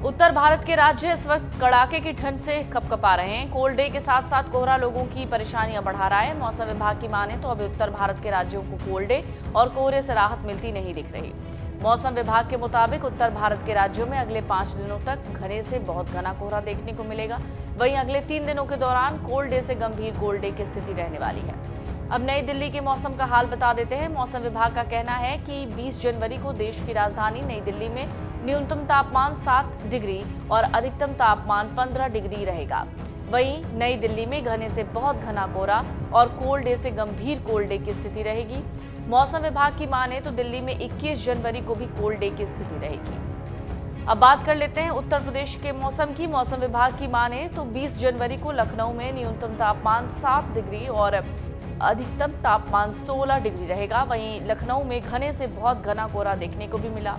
उत्तर भारत के राज्य इस वक्त कड़ाके की ठंड से कपकपा रहे हैं। कोल्ड डे के साथ साथ कोहरा लोगों की परेशानियां बढ़ा रहा है। मौसम विभाग की माने तो अभी उत्तर भारत के राज्यों को कोल्ड डे और कोहरे से राहत मिलती नहीं दिख रही। मौसम विभाग के मुताबिक उत्तर भारत के राज्यों में अगले 5 दिनों तक घने से बहुत घना कोहरा देखने को मिलेगा। वहीं अगले 3 दिनों के दौरान कोल्ड डे से गंभीर कोल्ड डे की स्थिति रहने वाली है। अब नई दिल्ली के मौसम का हाल बता देते हैं। मौसम विभाग का कहना है कि 20 जनवरी को देश की राजधानी नई दिल्ली में न्यूनतम तापमान 7 डिग्री और अधिकतम तापमान 15 डिग्री रहेगा। वहीं नई दिल्ली में घने से बहुत घना कोहरा और कोल्ड डे से गंभीर कोल्ड डे की स्थिति रहेगी। मौसम विभाग की माने तो दिल्ली में 21 जनवरी को भी कोल्ड डे की स्थिति रहेगी। अब बात कर लेते हैं उत्तर प्रदेश के मौसम की। मौसम विभाग की माने तो 20 जनवरी को लखनऊ में न्यूनतम तापमान 7 डिग्री और अधिकतम तापमान 16 डिग्री रहेगा। वहीं लखनऊ में घने से बहुत घना कोहरा देखने को भी मिला।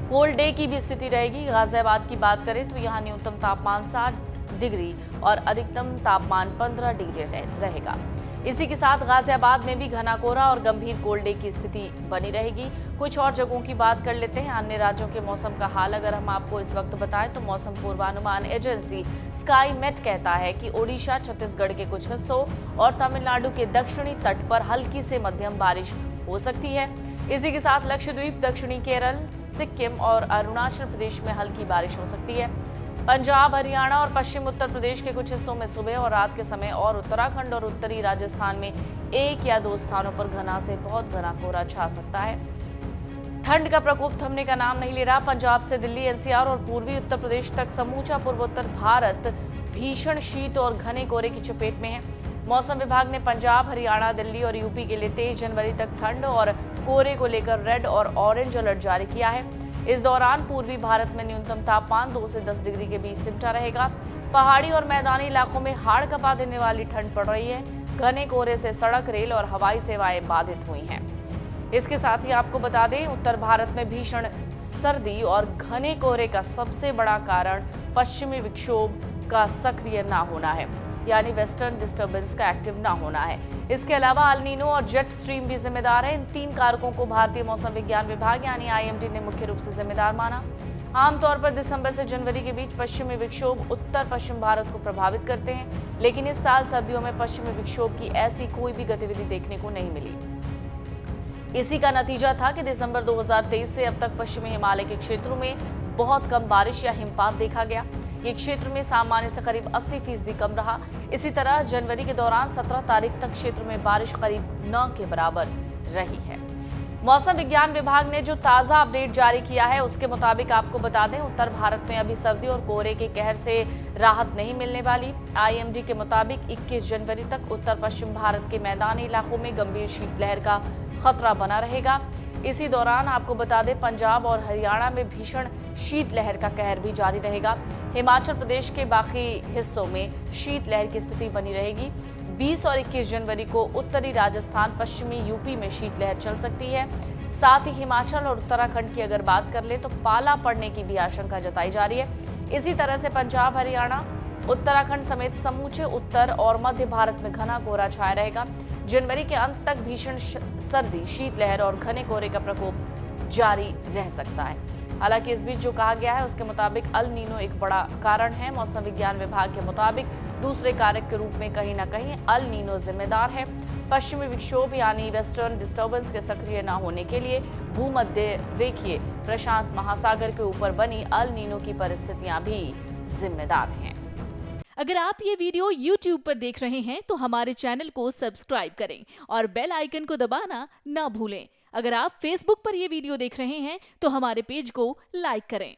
कोल्ड डे की भी स्थिति रहेगी। गाजियाबाद की बात करें तो यहाँ न्यूनतम तापमान 7 डिग्री और अधिकतम तापमान 15 डिग्री रहेगा। इसी के साथ गाजियाबाद में भी घना कोहरा और गंभीर कोल्ड डे की स्थिति बनी रहेगी। कुछ और जगहों की बात कर लेते हैं। अन्य राज्यों के मौसम का हाल अगर हम आपको इस वक्त बताएं तो मौसम पूर्वानुमान एजेंसी स्काई मेट कहता है कि ओडिशा, छत्तीसगढ़ के कुछ हिस्सों और तमिलनाडु के दक्षिणी तट पर हल्की से मध्यम बारिश हो सकती है। इसी के साथ लक्षद्वीप, दक्षिणी केरल, सिक्किम और अरुणाचल प्रदेश में हल्की बारिश हो सकती है। पंजाब, हरियाणा और पश्चिम उत्तर प्रदेश के कुछ हिस्सों में सुबह और रात के समय और उत्तराखंड और उत्तरी राजस्थान में 1 या 2 स्थानों पर घना से बहुत घना कोहरा छा सकता है। ठंड का प्रकोप थमने का नाम नहीं ले रहा। पंजाब से दिल्ली, एनसीआर और पूर्वी उत्तर प्रदेश तक समूचा पूर्वोत्तर भारत भीषण शीत और घने कोहरे की चपेट में है। मौसम विभाग ने पंजाब, हरियाणा, दिल्ली और यूपी के लिए 23 जनवरी तक ठंड और कोहरे को लेकर रेड और ऑरेंज अलर्ट जारी किया है। इस दौरान पूर्वी भारत में न्यूनतम तापमान 2 से 10 डिग्री के बीच सिमटा रहेगा। पहाड़ी और मैदानी इलाकों में हाड़ कपा देने वाली ठंड पड़ रही है। घने कोहरे से सड़क, रेल और हवाई सेवाएं बाधित हुई हैं। इसके साथ ही आपको बता दें, उत्तर भारत में भीषण सर्दी और घने कोहरे का सबसे बड़ा कारण पश्चिमी विक्षोभ का सक्रिय ना होना है, यानी वेस्टर्न डिस्टर्बेंस का एक्टिव ना होना है। इसके अलावा अल नीनो और जेट स्ट्रीम भी जिम्मेदार है। इन 3 कारकों को भारतीय मौसम विज्ञान विभाग यानी आईएमडी ने मुख्य रूप से जिम्मेदार माना। आमतौर पर दिसंबर से जनवरी के बीच पश्चिमी विक्षोभ उत्तर पश्चिम भारत को प्रभावित करते हैं, लेकिन इस साल सर्दियों में पश्चिमी विक्षोभ की ऐसी कोई भी गतिविधि देखने को नहीं मिली। इसी का नतीजा था कि दिसंबर 2023 से अब तक पश्चिमी हिमालय के क्षेत्रों में बहुत कम बारिश या हिमपात देखा गया। ये क्षेत्र में सामान्य से करीब 80% कम रहा। इसी तरह जनवरी के दौरान 17 तारीख तक क्षेत्र में बारिश करीब 9 के बराबर रही है। मौसम विज्ञान विभाग ने जो ताज़ा अपडेट जारी किया है उसके मुताबिक आपको बता दें, उत्तर भारत में अभी सर्दी और कोहरे के कहर से राहत नहीं मिलने वाली। आईएमडी के मुताबिक 21 जनवरी तक उत्तर पश्चिम भारत के मैदानी इलाकों में गंभीर शीतलहर का खतरा बना रहेगा। इसी दौरान आपको बता दें, पंजाब और हरियाणा में भीषण शीतलहर का कहर भी जारी रहेगा। हिमाचल प्रदेश के बाकी हिस्सों में शीतलहर की स्थिति बनी रहेगी। 20 और 21 जनवरी को उत्तरी राजस्थान, पश्चिमी यूपी में शीतलहर चल सकती है। साथ ही हिमाचल और उत्तराखंड की अगर बात कर ले तो पाला पड़ने की भी आशंका जताई जा रही है। इसी तरह से पंजाब, हरियाणा, उत्तराखंड समेत समूचे उत्तर और मध्य भारत में घना कोहरा छाया रहेगा। जनवरी के अंत तक भीषण सर्दी, शीतलहर और घने कोहरे का प्रकोप जारी रह सकता है। हालांकि इस बीच जो कहा गया है उसके मुताबिक अल नीनो एक बड़ा कारण है। मौसम विज्ञान विभाग के मुताबिक दूसरे कारक के रूप में कहीं ना कहीं अल नीनो जिम्मेदार है। पश्चिमी विक्षोभ यानी वेस्टर्न डिस्टर्बेंस के सक्रिय न होने के लिए भूमध्य रेखीय प्रशांत महासागर के ऊपर बनी अल नीनो की परिस्थितियां भी जिम्मेदार हैं। अगर आप ये वीडियो YouTube पर देख रहे हैं तो हमारे चैनल को सब्सक्राइब करें और बेल आइकन को दबाना ना भूलें। अगर आप Facebook पर ये वीडियो देख रहे हैं तो हमारे पेज को लाइक करें।